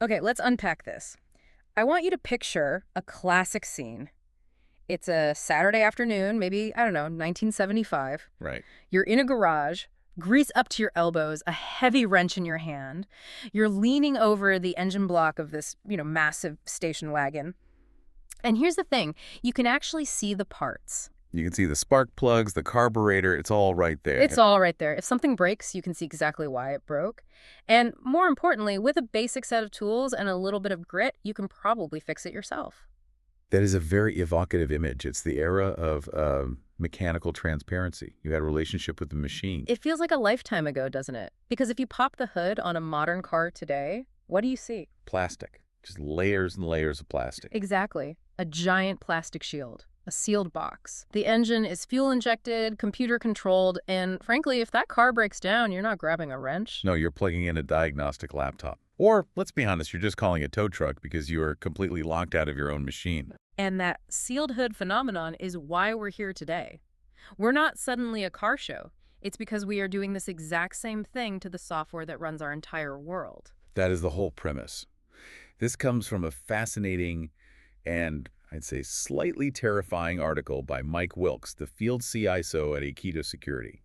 Okay, let's unpack this. I want you to picture a classic scene. It's a Saturday afternoon, maybe, I don't know, 1975. Right. You're in a garage, grease up to your elbows, a heavy wrench in your hand. You're leaning over the engine block of this, massive station wagon. And here's the thing, you can actually see the parts. You can see the spark plugs, the carburetor, it's all right there. It's all right there. If something breaks, you can see exactly why it broke. And more importantly, with a basic set of tools and a little bit of grit, you can probably fix it yourself. That is a very evocative image. It's the era of mechanical transparency. You had a relationship with the machine. It feels like a lifetime ago, doesn't it? Because if you pop the hood on a modern car today, what do you see? Plastic. Just layers and layers of plastic. Exactly. A giant plastic shield, a sealed box. The engine is fuel injected, computer controlled, and frankly, if that car breaks down, you're not grabbing a wrench. No, you're plugging in a diagnostic laptop. Or, let's be honest, you're just calling a tow truck because you are completely locked out of your own machine. And that sealed hood phenomenon is why we're here today. We're not suddenly a car show. It's because we are doing this exact same thing to the software that runs our entire world. That is the whole premise. This comes from a fascinating and, I'd say, slightly terrifying article by Mike Wilkes, the field CISO at Aikido Security.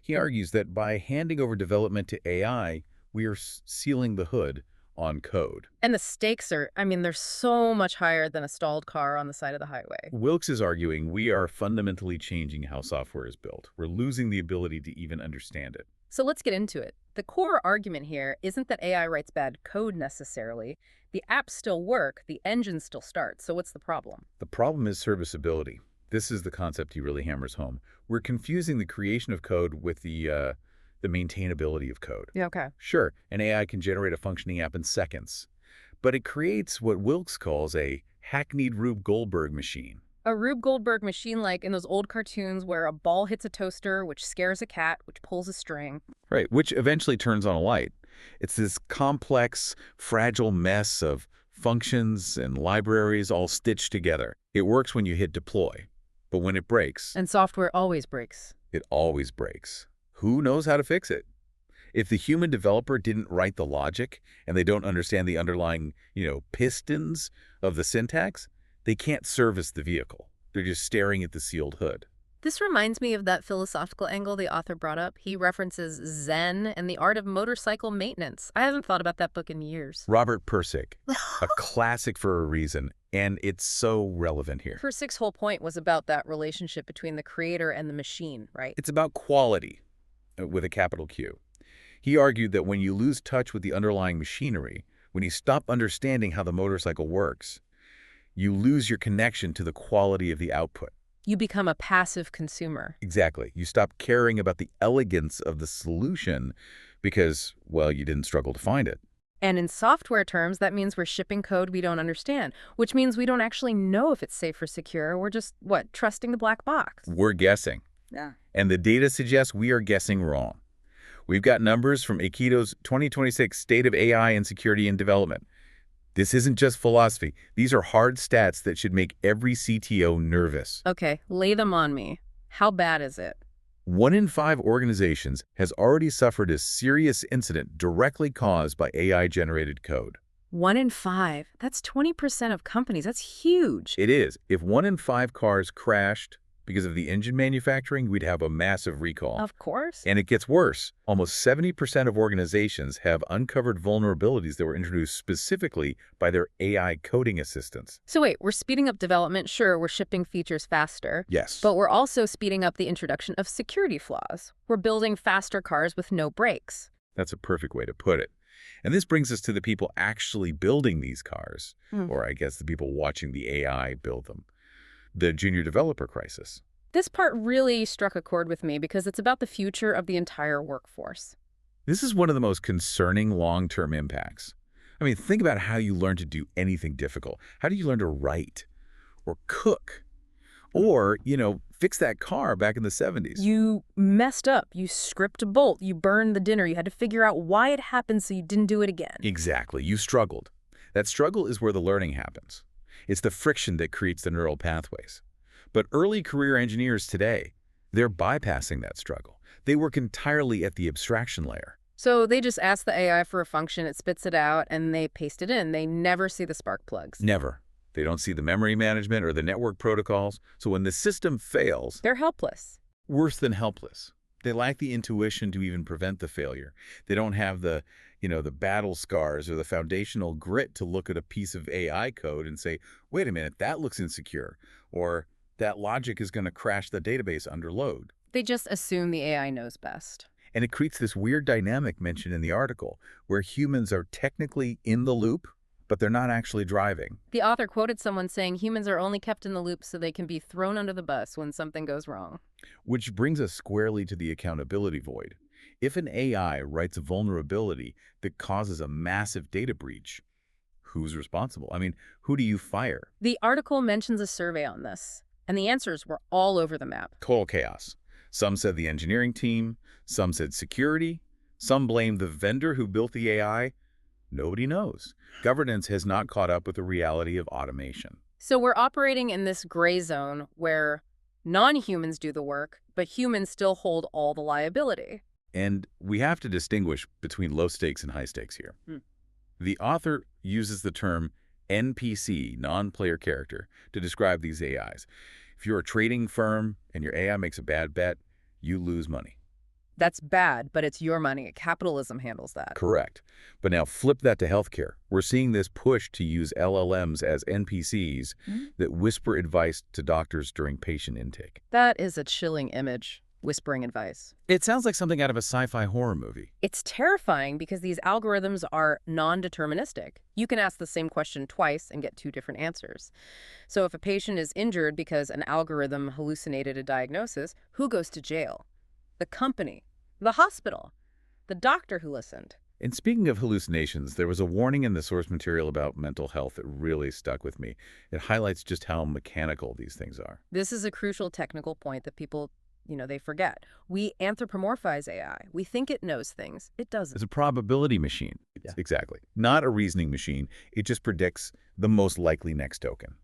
He argues that by handing over development to AI, we are sealing the hood on code. And the stakes they're so much higher than a stalled car on the side of the highway. Wilkes is arguing we are fundamentally changing how software is built. We're losing the ability to even understand it. So let's get into it. The core argument here isn't that AI writes bad code necessarily. The apps still work, the engine still starts. So what's the problem? The problem is serviceability. This is the concept he really hammers home. We're confusing the creation of code with the maintainability of code. Yeah, okay. Sure, an AI can generate a functioning app in seconds, but it creates what Wilkes calls a hackneyed Rube Goldberg machine. A Rube Goldberg machine like in those old cartoons where a ball hits a toaster, which scares a cat, which pulls a string. Right, which eventually turns on a light. It's this complex, fragile mess of functions and libraries all stitched together. It works when you hit deploy, but when it breaks, And software always breaks. it always breaks. Who knows how to fix it? If the human developer didn't write the logic and they don't understand the underlying, pistons of the syntax, they can't service the vehicle. They're just staring at the sealed hood. This reminds me of that philosophical angle the author brought up. He references Zen and the art of motorcycle maintenance. I haven't thought about that book in years. Robert Pirsig, a classic for a reason, and it's so relevant here. Persig's whole point was about that relationship between the creator and the machine, right? It's about quality, with a capital Q. He argued that when you lose touch with the underlying machinery, when you stop understanding how the motorcycle works, you lose your connection to the quality of the output. You become a passive consumer. Exactly. You stop caring about the elegance of the solution because, well, you didn't struggle to find it. And in software terms, that means we're shipping code we don't understand, which means we don't actually know if it's safe or secure. We're just, trusting the black box. We're guessing. Yeah. And the data suggests we are guessing wrong. We've got numbers from Aikido's 2026 State of AI and Security in Development. This isn't just philosophy. These are hard stats that should make every CTO nervous. Okay, lay them on me. How bad is it? 1 in 5 organizations has already suffered a serious incident directly caused by AI-generated code. 1 in 5. That's 20% of companies. That's huge. It is. If 1 in 5 cars crashed because of the engine manufacturing, we'd have a massive recall. Of course. And it gets worse. Almost 70% of organizations have uncovered vulnerabilities that were introduced specifically by their AI coding assistants. So wait, we're speeding up development. Sure, we're shipping features faster. Yes. But we're also speeding up the introduction of security flaws. We're building faster cars with no brakes. That's a perfect way to put it. And this brings us to the people actually building these cars, or I guess the people watching the AI build them. The junior developer crisis. This part really struck a chord with me because it's about the future of the entire workforce. This is one of the most concerning long-term impacts. I mean, think about how you learn to do anything difficult. How do you learn to write or cook or, fix that car back in the 70s? You messed up. You script a bolt. You burned the dinner. You had to figure out why it happened so you didn't do it again. Exactly. You struggled. That struggle is where the learning happens. It's the friction that creates the neural pathways. But early career engineers today, they're bypassing that struggle. They work entirely at the abstraction layer. So they just ask the AI for a function, it spits it out, and they paste it in. They never see the spark plugs. Never. They don't see the memory management or the network protocols. So when the system fails, They're helpless. worse than helpless. They lack the intuition to even prevent the failure. They don't have the battle scars or the foundational grit to look at a piece of AI code and say, wait a minute, that looks insecure, or that logic is going to crash the database under load. They just assume the AI knows best. And it creates this weird dynamic mentioned in the article where humans are technically in the loop, but they're not actually driving. The author quoted someone saying humans are only kept in the loop so they can be thrown under the bus when something goes wrong. Which brings us squarely to the accountability void. If an AI writes a vulnerability that causes a massive data breach, who's responsible? I mean, who do you fire? The article mentions a survey on this, and the answers were all over the map. Total chaos. Some said the engineering team, some said security, some blamed the vendor who built the AI. Nobody knows. Governance has not caught up with the reality of automation. So we're operating in this gray zone where non-humans do the work, but humans still hold all the liability. And we have to distinguish between low stakes and high stakes here. The author uses the term NPC, non-player character, to describe these AIs. If you're a trading firm and your AI makes a bad bet, you lose money. That's bad, but it's your money. Capitalism handles that. Correct. But now flip that to healthcare. We're seeing this push to use LLMs as NPCs that whisper advice to doctors during patient intake. That is a chilling image, whispering advice. It sounds like something out of a sci-fi horror movie. It's terrifying because these algorithms are non-deterministic. You can ask the same question twice and get two different answers. So if a patient is injured because an algorithm hallucinated a diagnosis, who goes to jail? The company, the hospital, the doctor who listened. And speaking of hallucinations, there was a warning in the source material about mental health that really stuck with me. It highlights just how mechanical these things are. This is a crucial technical point that people, they forget. We anthropomorphize AI. We think it knows things. It doesn't. It's a probability machine. Yeah. Exactly. Not a reasoning machine. It just predicts the most likely next token.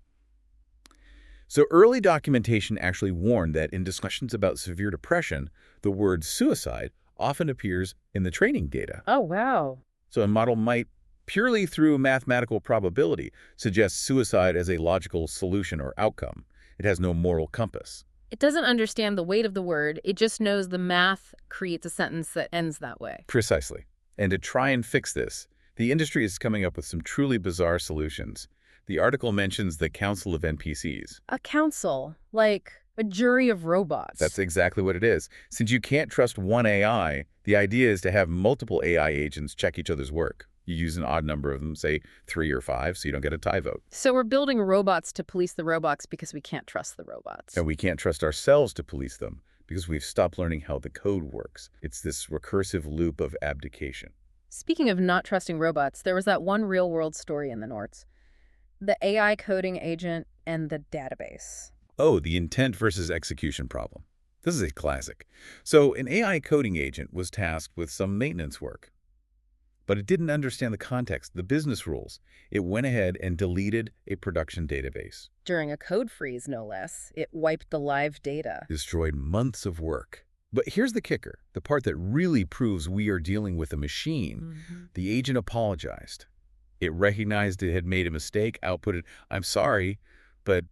So early documentation actually warned that in discussions about severe depression, the word suicide often appears in the training data. Oh, wow. So a model might, purely through mathematical probability, suggest suicide as a logical solution or outcome. It has no moral compass. It doesn't understand the weight of the word. It just knows the math creates a sentence that ends that way. Precisely. And to try and fix this, the industry is coming up with some truly bizarre solutions. The article mentions the Council of NPCs. A council, like a jury of robots. That's exactly what it is. Since you can't trust one AI, the idea is to have multiple AI agents check each other's work. You use an odd number of them, say 3 or 5, so you don't get a tie vote. So we're building robots to police the robots because we can't trust the robots. And we can't trust ourselves to police them because we've stopped learning how the code works. It's this recursive loop of abdication. Speaking of not trusting robots, there was that one real-world story in the Norts. The AI coding agent and the database. Oh, the intent versus execution problem. This is a classic. So an AI coding agent was tasked with some maintenance work, but it didn't understand the context, the business rules. It went ahead and deleted a production database. During a code freeze, no less. It wiped the live data. Destroyed months of work. But here's the kicker, the part that really proves we are dealing with a machine. The agent apologized. It recognized it had made a mistake, outputted, I'm sorry, but,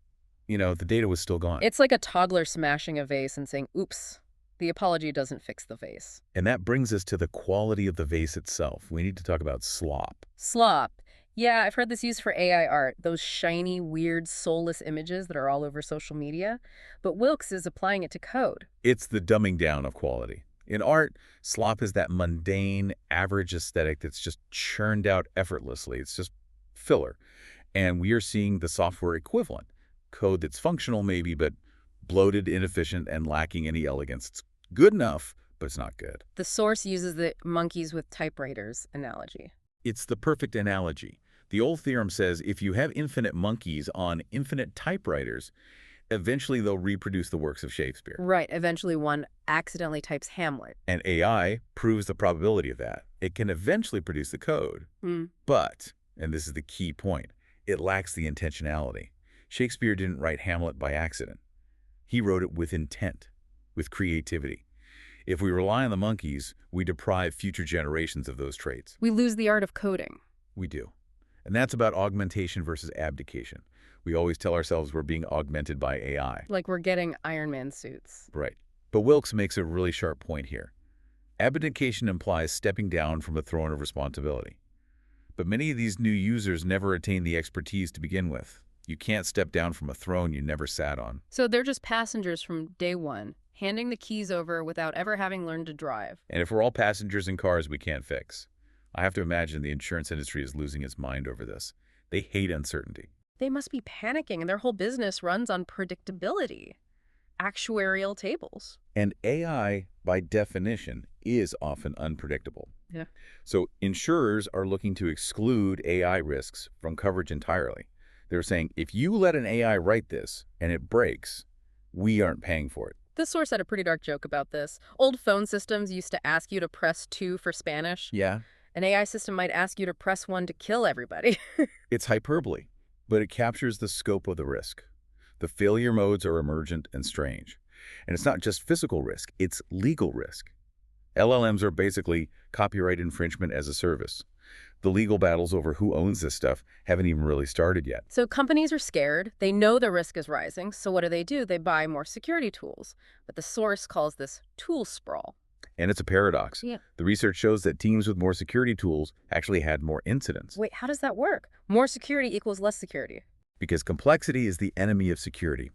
the data was still gone. It's like a toddler smashing a vase and saying, oops, the apology doesn't fix the vase. And that brings us to the quality of the vase itself. We need to talk about slop. Slop. Yeah, I've heard this used for AI art, those shiny, weird, soulless images that are all over social media. But Wilkes is applying it to code. It's the dumbing down of quality. In art, slop is that mundane, average aesthetic that's just churned out effortlessly. It's just filler. And we are seeing the software equivalent. Code that's functional maybe, but bloated, inefficient, and lacking any elegance. It's good enough, but it's not good. The source uses the monkeys with typewriters analogy. It's the perfect analogy. The old theorem says if you have infinite monkeys on infinite typewriters, eventually they'll reproduce the works of Shakespeare. Right. Eventually one accidentally types Hamlet. And AI proves the probability of that. It can eventually produce the code. But, and this is the key point, it lacks the intentionality. Shakespeare didn't write Hamlet by accident. He wrote it with intent, with creativity. If we rely on the monkeys, we deprive future generations of those traits. We lose the art of coding. We do. And that's about augmentation versus abdication. We always tell ourselves we're being augmented by AI. Like we're getting Iron Man suits. Right. But Wilkes makes a really sharp point here. Abdication implies stepping down from a throne of responsibility. But many of these new users never attain the expertise to begin with. You can't step down from a throne you never sat on. So they're just passengers from day one, handing the keys over without ever having learned to drive. And if we're all passengers in cars we can't fix, I have to imagine the insurance industry is losing its mind over this. They hate uncertainty. They must be panicking, and their whole business runs on predictability. Actuarial tables. And AI, by definition, is often unpredictable. Yeah. So insurers are looking to exclude AI risks from coverage entirely. They're saying, if you let an AI write this and it breaks, we aren't paying for it. This source had a pretty dark joke about this. Old phone systems used to ask you to press 2 for Spanish. Yeah. An AI system might ask you to press 1 to kill everybody. It's hyperbole, but it captures the scope of the risk. The failure modes are emergent and strange. And it's not just physical risk, it's legal risk. LLMs are basically copyright infringement as a service. The legal battles over who owns this stuff haven't even really started yet. So companies are scared. They know the risk is rising. So what do? They buy more security tools. But the source calls this tool sprawl. And it's a paradox. Yeah. The research shows that teams with more security tools actually had more incidents. Wait, how does that work? More security equals less security. Because complexity is the enemy of security.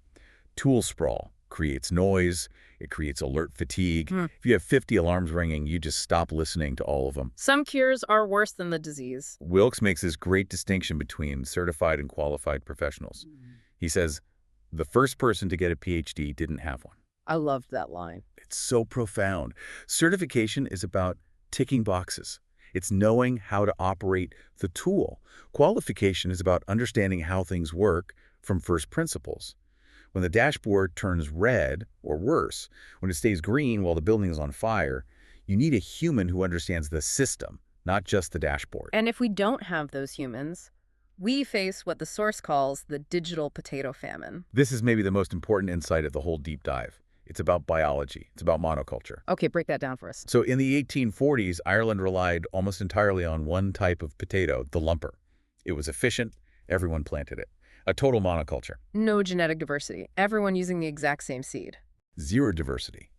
Tool sprawl creates noise, it creates alert fatigue. If you have 50 alarms ringing, you just stop listening to all of them. Some cures are worse than the disease. Wilkes makes this great distinction between certified and qualified professionals. He says, the first person to get a PhD didn't have one. I loved that line. It's so profound. Certification is about ticking boxes. It's knowing how to operate the tool. Qualification is about understanding how things work from first principles. When the dashboard turns red, or worse, when it stays green while the building is on fire, you need a human who understands the system, not just the dashboard. And if we don't have those humans, we face what the source calls the digital potato famine. This is maybe the most important insight of the whole deep dive. It's about biology. It's about monoculture. Okay, break that down for us. So in the 1840s, Ireland relied almost entirely on one type of potato, the lumper. It was efficient. Everyone planted it. A total monoculture. No genetic diversity. Everyone using the exact same seed. Zero diversity.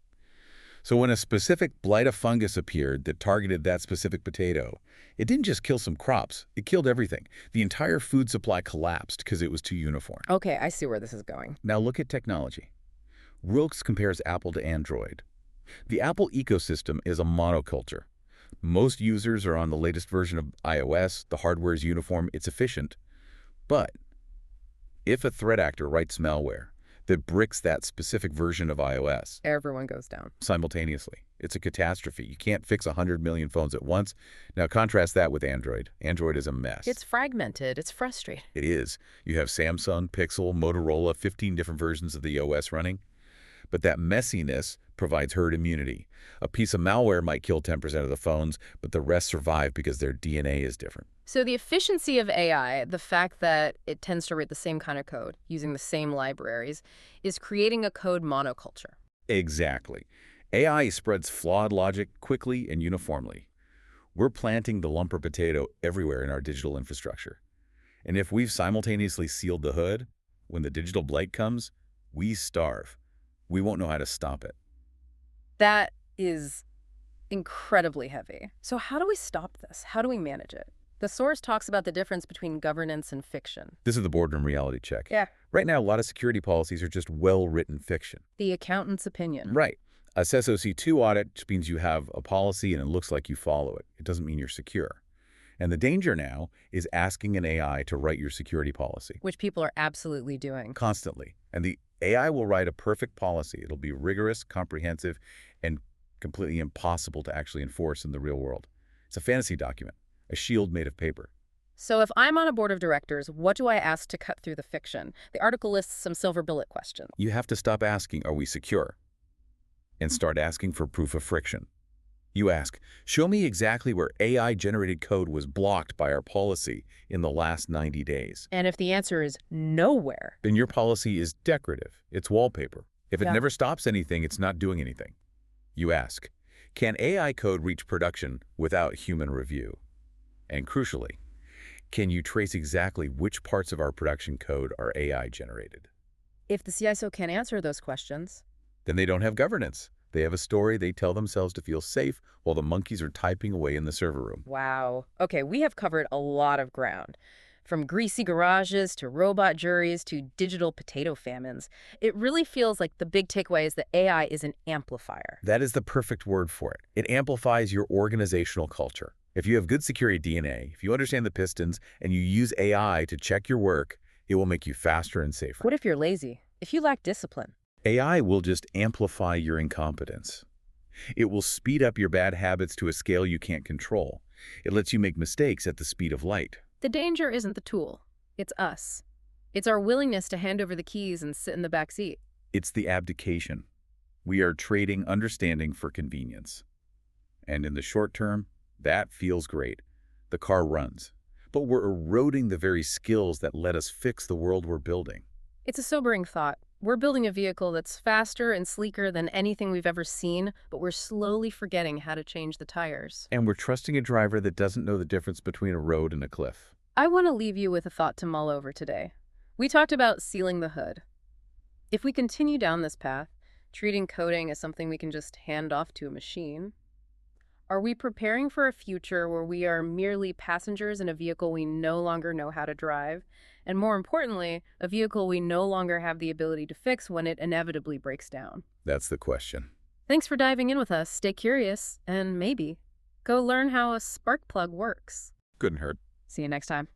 So when a specific blight of fungus appeared that targeted that specific potato, it didn't just kill some crops. It killed everything. The entire food supply collapsed because it was too uniform. Okay, I see where this is going. Now look at technology. Wilkes compares Apple to Android. The Apple ecosystem is a monoculture. Most users are on the latest version of iOS. The hardware is uniform. It's efficient. But if a threat actor writes malware that bricks that specific version of iOS Everyone goes down. simultaneously, it's a catastrophe. You can't fix 100 million phones at once. Now contrast that with Android. Android is a mess. It's fragmented. It's frustrating. It is. You have Samsung, Pixel, Motorola, 15 different versions of the OS running. But that messiness provides herd immunity. A piece of malware might kill 10% of the phones, but the rest survive because their DNA is different. So the efficiency of AI, the fact that it tends to write the same kind of code using the same libraries, is creating a code monoculture. Exactly. AI spreads flawed logic quickly and uniformly. We're planting the lumper potato everywhere in our digital infrastructure. And if we've simultaneously sealed the hood, when the digital blight comes, we starve. We won't know how to stop it. That is incredibly heavy. So how do we stop this? How do we manage it? The source talks about the difference between governance and fiction. This is the boardroom reality check. Yeah. Right now, a lot of security policies are just well-written fiction. The accountant's opinion. Right. A SOC 2 audit just means you have a policy and it looks like you follow it. It doesn't mean you're secure. And the danger now is asking an AI to write your security policy. Which people are absolutely doing. Constantly. And the AI will write a perfect policy. It'll be rigorous, comprehensive, and completely impossible to actually enforce in the real world. It's a fantasy document, a shield made of paper. So if I'm on a board of directors, what do I ask to cut through the fiction? The article lists some silver bullet questions. You have to stop asking, are we secure? And start asking for proof of friction. You ask, show me exactly where AI-generated code was blocked by our policy in the last 90 days. And if the answer is nowhere, Then your policy is decorative. It's wallpaper. If it Yeah. never stops anything, it's not doing anything. You ask, can AI code reach production without human review? And crucially, can you trace exactly which parts of our production code are AI generated? If the CISO can't answer those questions, Then they don't have governance. They have a story they tell themselves to feel safe while the monkeys are typing away in the server room. wow. Okay, we have covered a lot of ground. From greasy garages to robot juries to digital potato famines. It really feels like the big takeaway is that AI is an amplifier. That is the perfect word for it. It amplifies your organizational culture. If you have good security DNA, if you understand the pistons, and you use AI to check your work, it will make you faster and safer. What if you're lazy? If you lack discipline? AI will just amplify your incompetence. It will speed up your bad habits to a scale you can't control. It lets you make mistakes at the speed of light. The danger isn't the tool. It's us. It's our willingness to hand over the keys and sit in the back seat. It's the abdication. We are trading understanding for convenience. And in the short term, that feels great. The car runs. But we're eroding the very skills that let us fix the world we're building. It's a sobering thought. We're building a vehicle that's faster and sleeker than anything we've ever seen, but we're slowly forgetting how to change the tires. And we're trusting a driver that doesn't know the difference between a road and a cliff. I want to leave you with a thought to mull over today. We talked about sealing the hood. If we continue down this path, treating coding as something we can just hand off to a machine, are we preparing for a future where we are merely passengers in a vehicle we no longer know how to drive? And more importantly, a vehicle we no longer have the ability to fix when it inevitably breaks down. That's the question. Thanks for diving in with us. Stay curious, and maybe go learn how a spark plug works. Couldn't hurt. See you next time.